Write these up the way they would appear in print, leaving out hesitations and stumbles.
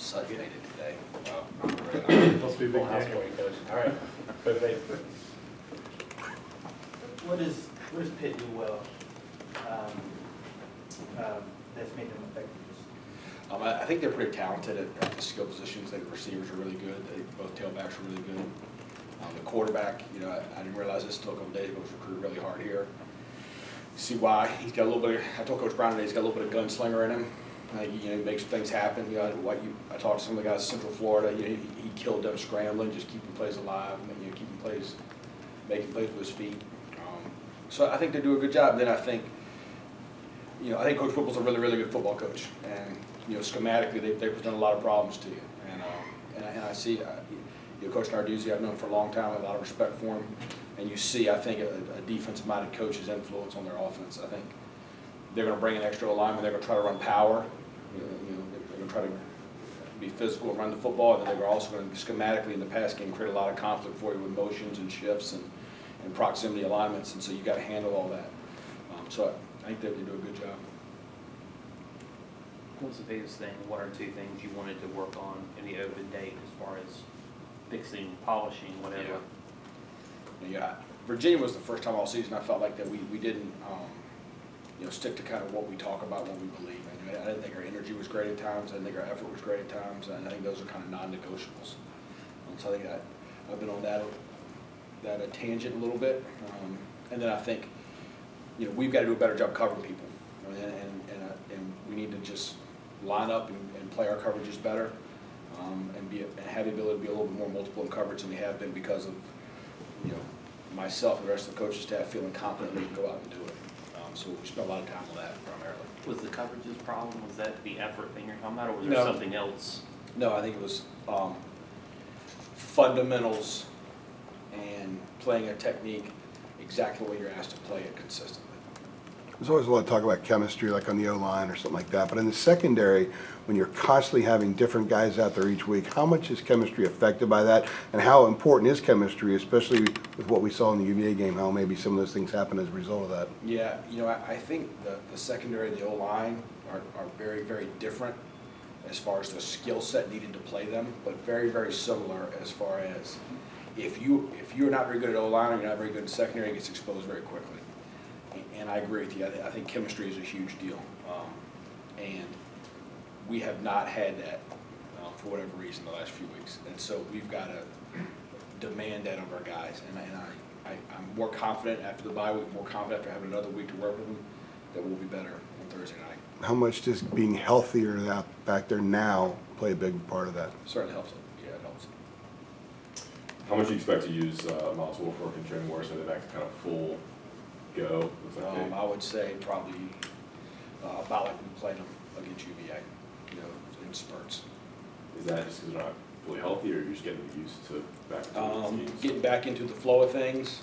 such made it today. Wow. Must be a big Full house day. for you, Coach. All right. Coach Bateman. What does Pitt do well that's made them effective? I think they're pretty talented at the skill positions. I think the receivers are really good. Both tailbacks are really good. The quarterback, I didn't realize this until a couple days ago, was recruited really hard here. See why? He's got a little bit of, I told Coach Brown today, he's got a little bit of gunslinger in him. He makes things happen. I talked to some of the guys in Central Florida. He killed them scrambling, just keeping plays alive, keeping plays, making plays with his feet. So I think they do a good job. And then I think Coach Whipple's a really, really good football coach. And schematically, they present a lot of problems to you. And I see, Coach Narduzzi, I've known for a long time, I have a lot of respect for him. And you see, I think, a defensive-minded coach's influence on their offense. I think they're going to bring an extra alignment. They're going to try to run power. They're going to try to be physical and run the football. And then they're also going to schematically in the pass game create a lot of conflict for you with motions and shifts and proximity alignments. And so you got to handle all that. So I think they do a good job. What was the biggest thing, one or two things you wanted to work on in the open date as far as fixing, polishing, whatever? Yeah, Virginia was the first time all season I felt like that we didn't stick to kind of what we talk about, what we believe in. I didn't think our energy was great at times. I didn't think our effort was great at times, and I think those are kind of non-negotiables. So I think I've been on that tangent a little bit, and then I think we've got to do a better job covering people, and we need to just line up and play our coverages better, and have the ability to be a little bit more multiple in coverage than we have been because of myself and the rest of the coaching staff feeling confident we can go out and do it. So we spent a lot of time on that primarily. Was the coverages problem, was that the effort thing you're talking about, or was No. there something else? No, I think it was fundamentals and playing a technique exactly the way you're asked to play it consistently. There's always a lot of talk about chemistry, like on the O-line or something like that. But in the secondary, when you're constantly having different guys out there each week, how much is chemistry affected by that? And how important is chemistry, especially with what we saw in the UVA game, how maybe some of those things happen as a result of that? Yeah, I think the secondary and the O-line are very, very different as far as the skill set needed to play them, but very, very similar as far as if you're not very good at O-line or you're not very good at secondary, it gets exposed very quickly. And I agree with you. I think chemistry is a huge deal, and we have not had that for whatever reason the last few weeks. And so we've got to demand that of our guys. And I'm more confident after the bye week, more confident after having another week to work with them, that we'll be better on Thursday night. How much does being healthier out back there now play a big part of that? Certainly helps it. Yeah, it helps. How much do you expect to use Miles Wolfork and Trey Morris? Are they back to kind of full go? I would say probably about like we played them against UVA, in spurts. Is that just because they're not fully healthy, or you're just getting used to back into the teams? Getting back into the flow of things,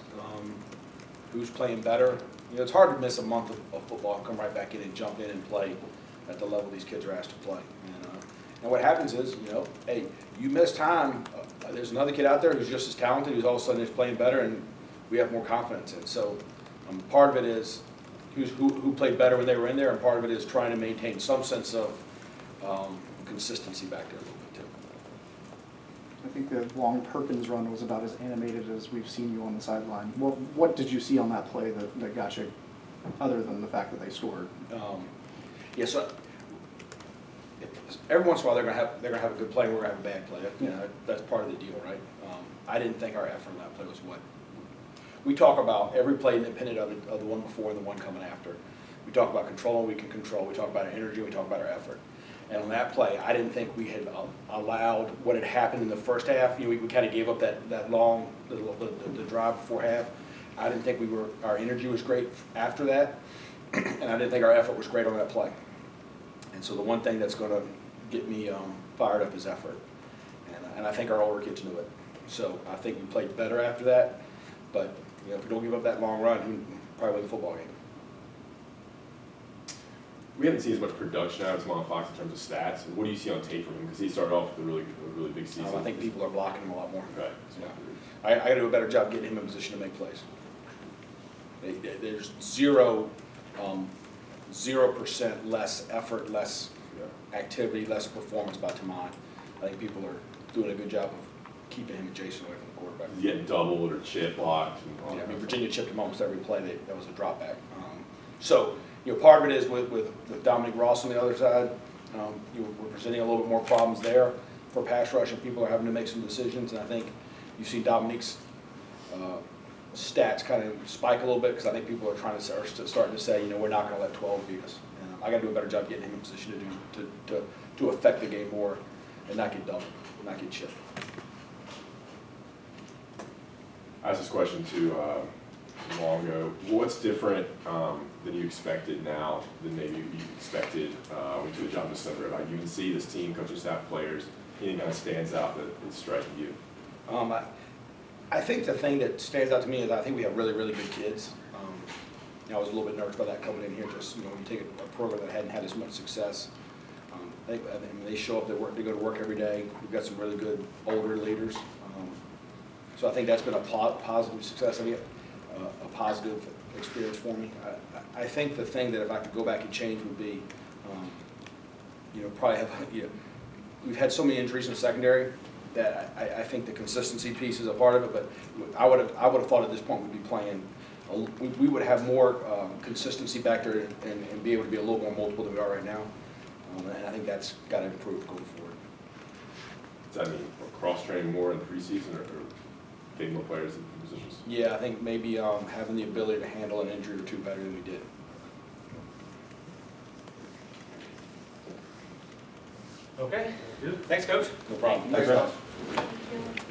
who's playing better. It's hard to miss a month of football and come right back in and jump in and play at the level these kids are asked to play. And what happens is, hey, you miss time. There's another kid out there who's just as talented, who's all of a sudden is playing better, and we have more confidence in. So part of it is who played better when they were in there, and part of it is trying to maintain some sense of consistency back there a little bit too. I think the long Perkins run was about as animated as we've seen you on the sideline. What did you see on that play that got you, other than the fact that they scored? Yeah, so every once in a while they're gonna have a good play and we're gonna have a bad play. That's part of the deal, right? I didn't think our effort on that play was what we talk about. Every play independent of the one before and the one coming after. We talk about control and we can control. We talk about our energy. We talk about our effort. And on that play, I didn't think we had allowed what had happened in the first half. We kind of gave up that long the drive before half. I didn't think our energy was great after that, and I didn't think our effort was great on that play. And so the one thing that's going to get me fired up is effort, and I think our older kids knew it. So I think we played better after that. But if we don't give up that long run, we probably win the football game. We haven't seen as much production out of Tamon Fox in terms of stats. What do you see on tape from him? Because he started off with a really big season. I think people are blocking him a lot more. Right. Yeah. I got to do a better job getting him in position to make plays. There's 0% less effort, less activity, less performance by Tamon. I think people are doing a good job of keeping him and Jason away from the quarterback. He's getting doubled or chip blocked and all Yeah, I that. mean, Virginia chipped him almost every play, that was a drop back. So, part of it is with Dominic Ross on the other side, we're presenting a little bit more problems there for pass rush, and people are having to make some decisions, and I think you've seen Dominic's stats kind of spike a little bit, because I think people are starting to say, we're not gonna let 12 beat us. And I gotta do a better job getting him in position to affect the game more and not get doubled, not get chipped. I asked this question too long ago. What's different than you expected now than maybe you expected when you took the job in December about UNC, this team, coaching staff, players? Anything kind of stands out that is striking you? I think the thing that stands out to me is I think we have really, really good kids. I was a little bit nervous about that coming in here, just, when you take a program that hadn't had as much success. I mean, they show up, they go to work every day. We've got some really good older leaders. So I think that's been a positive success, a positive experience for me. I think the thing that if I could go back and change would be, probably have, we've had so many injuries in the secondary that I think the consistency piece is a part of it, but I would have thought at this point we'd be playing, we would have more consistency back there and be able to be a little more multiple than we are right now. And I think that's got to improve going forward. Does that mean cross-training more in the preseason or getting more players in positions? Yeah, I think maybe having the ability to handle an injury or two better than we did. Okay, thanks, Coach. No problem. Thanks, Thanks, man. guys.